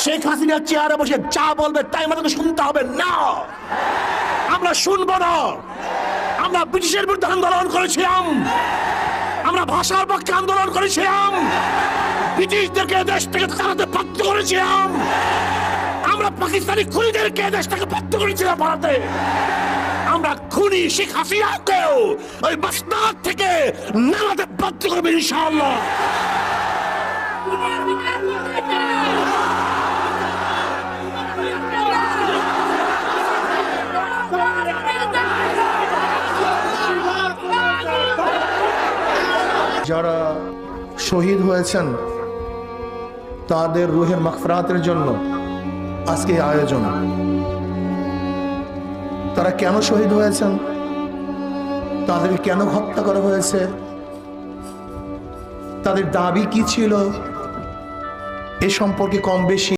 শেখ হাসিনা চেয়ারে বসে যা বলবে তাই আমাদেরকে শুনতে হবে না, আমরা শুনবো না। আমরা ব্রিটিশের বিরুদ্ধে আন্দোলন করেছিলাম, আমরা ভাষার পক্ষে আন্দোলন করেছিলাম, ব্রিটিশদেরকে দেশ থেকে তাড়াতে বাধ্য করেছিলাম, আমরা পাকিস্তানি খুনিদেরকে দেশ থেকে বাধ্য করেছিলাম ভারতে। আমরা খুনি শেখ হাসিনাকেও ওই মাসনাদ থেকে নামাতে বাধ্য করবে ইনশাআল্লাহ। যারা শহীদ হয়েছেন তাদের রুহের মাগফিরাতের জন্য আজকে এই আয়োজন। তারা কেন শহীদ হয়েছেন, তাদেরকে কেন হত্যা করা হয়েছে, তাদের দাবি কি ছিল, এ সম্পর্কে কম বেশি